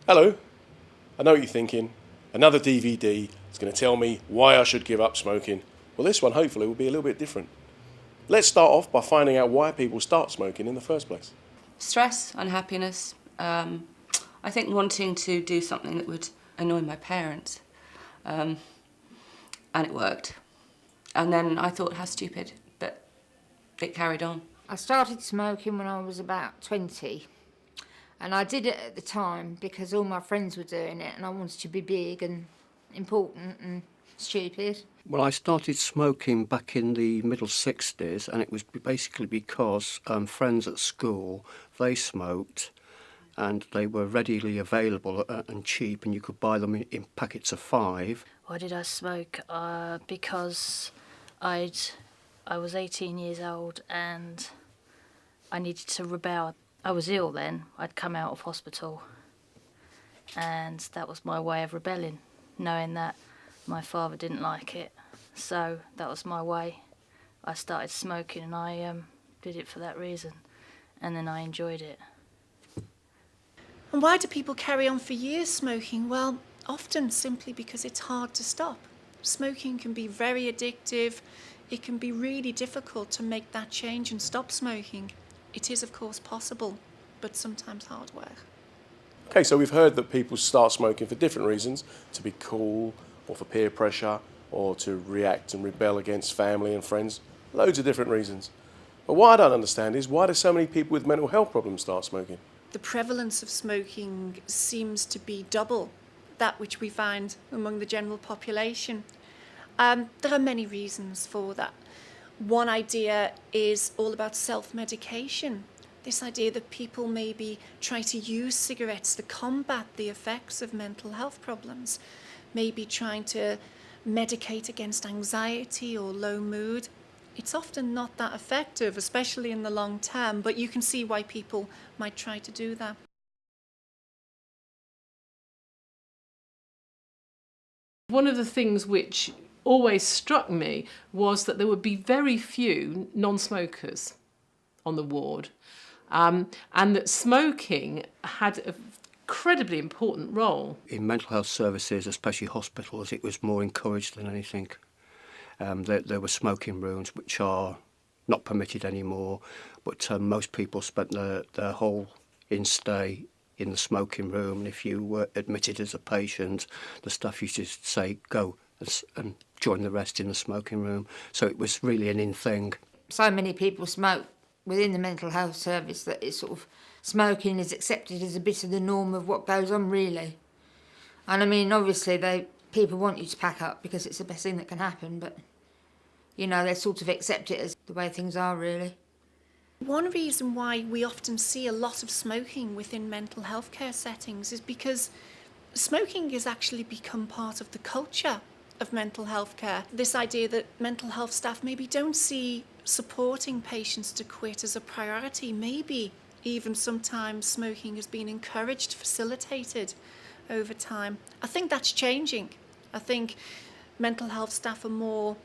Hello. I know what you're thinking. Another DVD is going to tell me why I should give up smoking. Well, this one hopefully will be a little bit different. Let's start off by finding out why people start smoking in the first place. Stress, unhappiness. I think wanting to do something that would annoy my parents. And it worked. And then I thought, how stupid, but it carried on. I started smoking when I was about 20. And I did it at the time because all my friends were doing it and I wanted to be big and important and stupid. Well, I started smoking back in the middle 60s, and it was basically because friends at school, they smoked and they were readily available and cheap, and you could buy them in packets of 5. Why did I smoke? Because I was 18 years old and I needed to rebel. I was ill then. I'd come out of hospital and that was my way of rebelling, knowing that my father didn't like it. So that was my way. I started smoking and I did it for that reason, and then I enjoyed it. And why do people carry on for years smoking? Well, often simply because it's hard to stop. Smoking can be very addictive. It can be really difficult to make that change and stop smoking. It is, of course, possible, but sometimes hard work. Okay, so we've heard that people start smoking for different reasons, to be cool, or for peer pressure, or to react and rebel against family and friends. Loads of different reasons. But what I don't understand is, why do so many people with mental health problems start smoking? The prevalence of smoking seems to be double that which we find among the general population. There are many reasons for that. One idea is all about self-medication. This idea that people maybe try to use cigarettes to combat the effects of mental health problems, maybe trying to medicate against anxiety or low mood. It's often not that effective, especially in the long term, but you can see why people might try to do that. One of the things which always struck me was that there would be very few non-smokers on the ward, and that smoking had an incredibly important role. In mental health services, especially hospitals, it was more encouraged than anything. There were smoking rooms which are not permitted anymore, but most people spent their whole in-stay in the smoking room, and if you were admitted as a patient, the staff used to say, go and join the rest in the smoking room. So it was really an in thing. So many people smoke within the mental health service that it's sort of, smoking is accepted as a bit of the norm of what goes on, really. And I mean, obviously, people want you to pack up because it's the best thing that can happen, but, you know, they sort of accept it as the way things are, really. One reason why we often see a lot of smoking within mental health care settings is because smoking has actually become part of the culture of mental health care. This idea that mental health staff maybe don't see supporting patients to quit as a priority. Maybe even sometimes smoking has been encouraged, facilitated over time. I think that's changing. I think mental health staff are more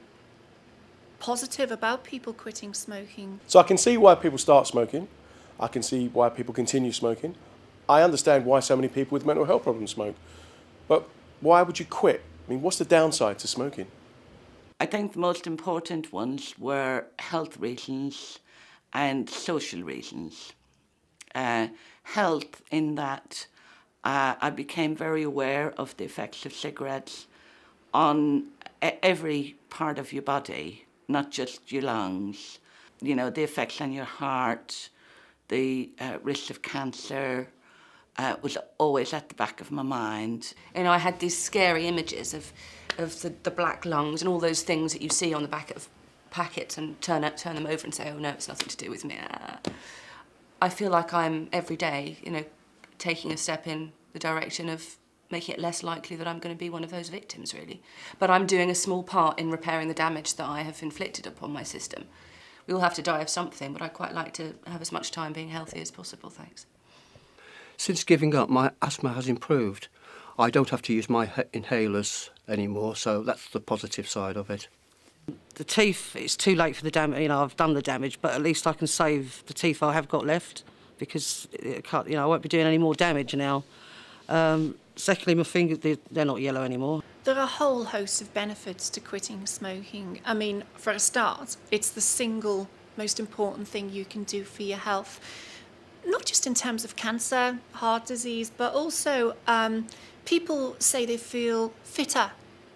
positive about people quitting smoking. So I can see why people start smoking. I can see why people continue smoking. I understand why so many people with mental health problems smoke. But why would you quit? I mean, what's the downside to smoking? I think the most important ones were health reasons and social reasons. Health in that I became very aware of the effects of cigarettes on every part of your body, not just your lungs. You know, the effects on your heart, the risk of cancer was always at the back of my mind. You know, I had these scary images of the black lungs and all those things that you see on the back of packets and turn them over and say, oh no, it's nothing to do with me. I feel like I'm every day, you know, taking a step in the direction of making it less likely that I'm going to be one of those victims, really. But I'm doing a small part in repairing the damage that I have inflicted upon my system. We all have to die of something, but I'd quite like to have as much time being healthy as possible, thanks. Since giving up, my asthma has improved. I don't have to use my inhalers anymore, so that's the positive side of it. The teeth, it's too late for the damage, you know, I've done the damage, but at least I can save the teeth I have got left because I won't be doing any more damage now. Secondly, my fingers, they're not yellow anymore. There are a whole host of benefits to quitting smoking. I mean, for a start, it's the single most important thing you can do for your health. Not just in terms of cancer, heart disease, but also people say they feel fitter,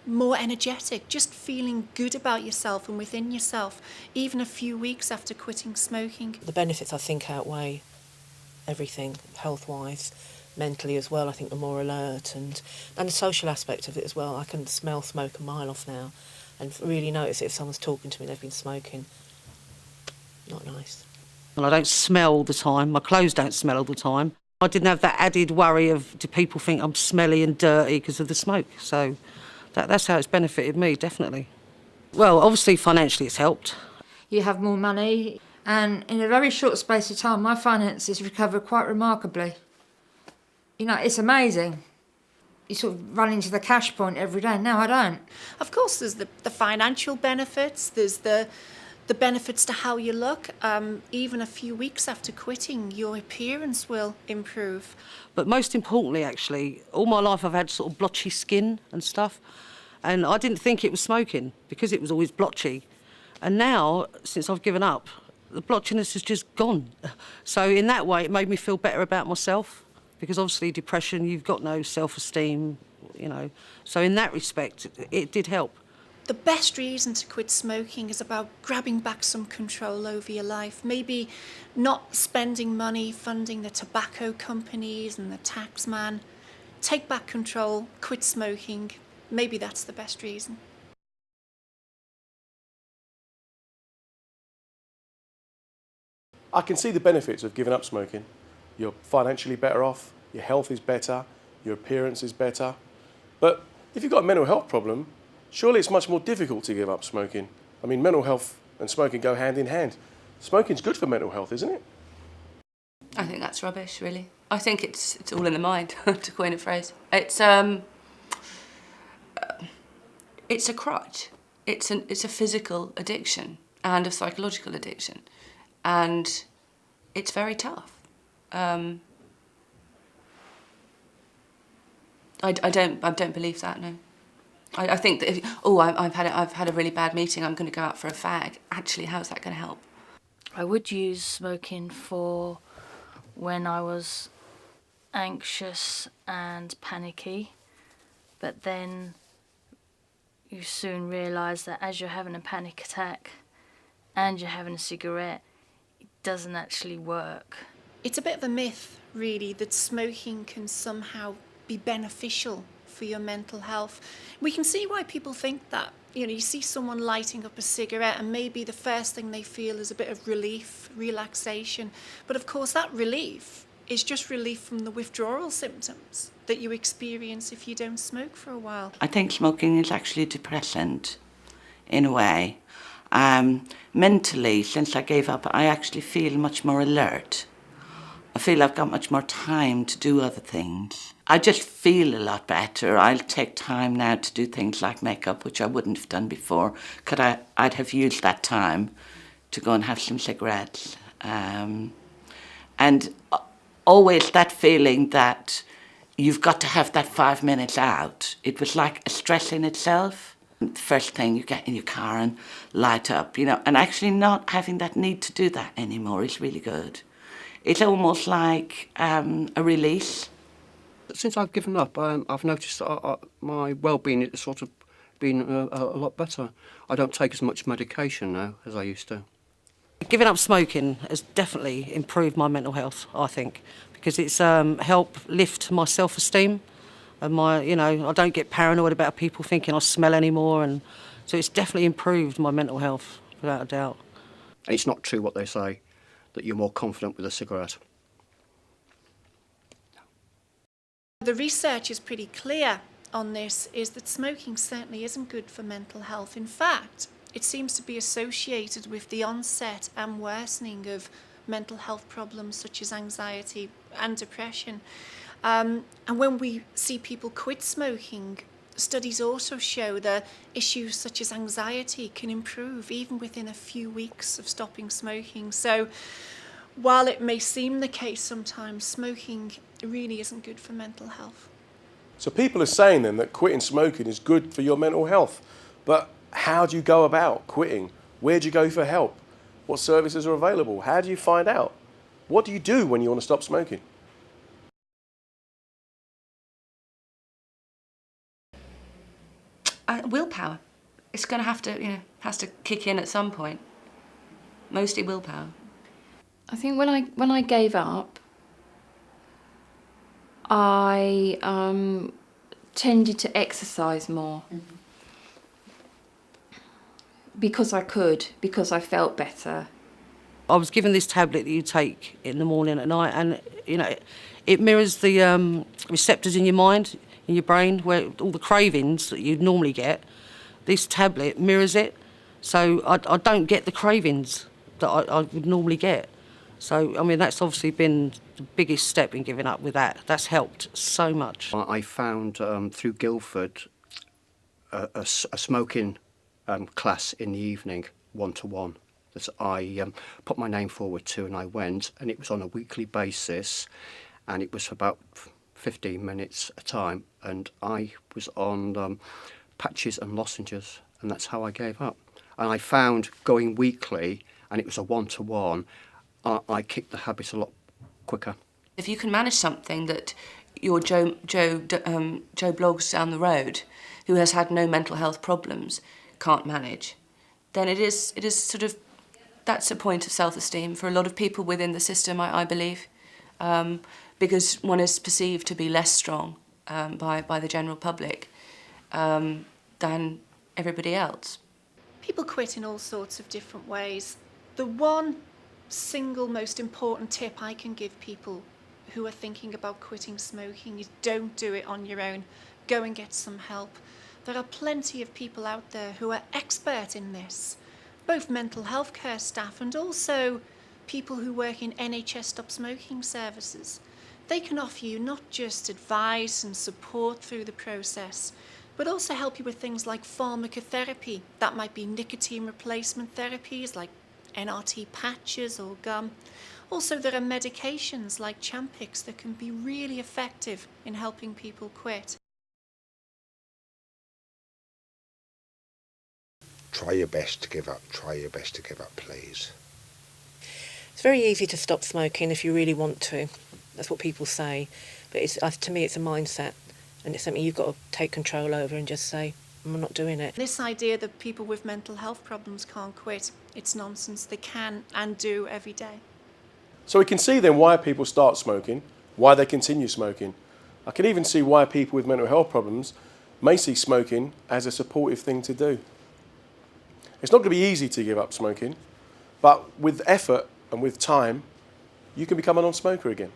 more energetic, just feeling good about yourself and within yourself, even a few weeks after quitting smoking. The benefits, I think, outweigh everything, health-wise, mentally as well. I think the more alert and the social aspect of it as well. I can smell smoke a mile off now and really notice it if someone's talking to me, they've been smoking. Not nice. And I don't smell all the time. My clothes don't smell all the time. I didn't have that added worry of, do people think I'm smelly and dirty because of the smoke? So that's how it's benefited me, definitely. Well, obviously financially it's helped. You have more money, and in a very short space of time, my finances recover quite remarkably. You know, it's amazing. You sort of run into the cash point every day. Now I don't. Of course, there's the financial benefits, there's the benefits to how you look. Even a few weeks after quitting, your appearance will improve. But most importantly, actually, all my life I've had sort of blotchy skin and stuff. And I didn't think it was smoking because it was always blotchy. And now, since I've given up, the blotchiness has just gone. So in that way, it made me feel better about myself, because obviously depression, you've got no self-esteem, you know. So in that respect, it did help. The best reason to quit smoking is about grabbing back some control over your life. Maybe not spending money funding the tobacco companies and the tax man. Take back control, quit smoking. Maybe that's the best reason. I can see the benefits of giving up smoking. You're financially better off, your health is better, your appearance is better. But if you've got a mental health problem, surely it's much more difficult to give up smoking. I mean, mental health and smoking go hand in hand. Smoking's good for mental health, isn't it? I think that's rubbish, really. I think it's all in the mind, to coin a phrase. It's a crutch. It's a physical addiction and a psychological addiction, and it's very tough. I don't believe that. No. I think that I've had a really bad meeting, I'm going to go out for a fag. Actually, how's that going to help? I would use smoking for when I was anxious and panicky, but then you soon realise that as you're having a panic attack and you're having a cigarette, it doesn't actually work. It's a bit of a myth, really, that smoking can somehow be beneficial for your mental health. We can see why people think that. You know, you see someone lighting up a cigarette and maybe the first thing they feel is a bit of relief, relaxation. But of course that relief is just relief from the withdrawal symptoms that you experience if you don't smoke for a while. I think smoking is actually a depressant, in a way. Mentally, since I gave up, I actually feel much more alert. I feel I've got much more time to do other things. I just feel a lot better. I'll take time now to do things like makeup, which I wouldn't have done before. I'd have used that time to go and have some cigarettes. And always that feeling that you've got to have that 5 minutes out. It was like a stress in itself. The first thing, you get in your car and light up, you know, and actually not having that need to do that anymore is really good. It's almost like a release. Since I've given up, I've noticed that my well-being has sort of been a lot better. I don't take as much medication now as I used to. Giving up smoking has definitely improved my mental health, I think, because it's helped lift my self-esteem and I don't get paranoid about people thinking I smell anymore, and so it's definitely improved my mental health, without a doubt. And it's not true what they say, that you're more confident with a cigarette. The research is pretty clear on this, is that smoking certainly isn't good for mental health. In fact, it seems to be associated with the onset and worsening of mental health problems such as anxiety and depression. And when we see people quit smoking, studies also show that issues such as anxiety can improve even within a few weeks of stopping smoking. So while it may seem the case sometimes, smoking really isn't good for mental health. So people are saying then that quitting smoking is good for your mental health. But how do you go about quitting? Where do you go for help? What services are available? How do you find out? What do you do when you want to stop smoking? Willpower. It's going to have to, has to kick in at some point. Mostly willpower. I think when I gave up, I tended to exercise more. Because I could, because I felt better. I was given this tablet that you take in the morning and at night, and it mirrors the receptors in your mind, in your brain, where all the cravings that you'd normally get. This tablet mirrors it, so I don't get the cravings that I would normally get. So, I mean, that's obviously been the biggest step in giving up with that. That's helped so much. I found through Guildford a smoking class in the evening, one-to-one, that I put my name forward to, and I went, and it was on a weekly basis, and it was about 15 minutes a time, and I was on patches and lozenges, and that's how I gave up. And I found going weekly, and it was a one-to-one, I kicked the habit a lot quicker. If you can manage something that your Joe Bloggs down the road, who has had no mental health problems, can't manage, then it is sort of, that's a point of self-esteem for a lot of people within the system, I believe, because one is perceived to be less strong by the general public than everybody else. People quit in all sorts of different ways. The one single most important tip I can give people who are thinking about quitting smoking is don't do it on your own. Go and get some help. There are plenty of people out there who are expert in this, both mental health care staff and also people who work in NHS stop smoking services. They can offer you not just advice and support through the process, but also help you with things like pharmacotherapy. That might be nicotine replacement therapies like NRT patches or gum. Also, there are medications like Champix that can be really effective in helping people quit. Try your best to give up. Try your best to give up, please. It's very easy to stop smoking if you really want to. That's what people say. But to me, it's a mindset. And it's something you've got to take control over and just say, I'm not doing it. This idea that people with mental health problems can't quit, it's nonsense. They can and do every day. So we can see then why people start smoking, why they continue smoking. I can even see why people with mental health problems may see smoking as a supportive thing to do. It's not going to be easy to give up smoking, but with effort and with time, you can become a non-smoker again.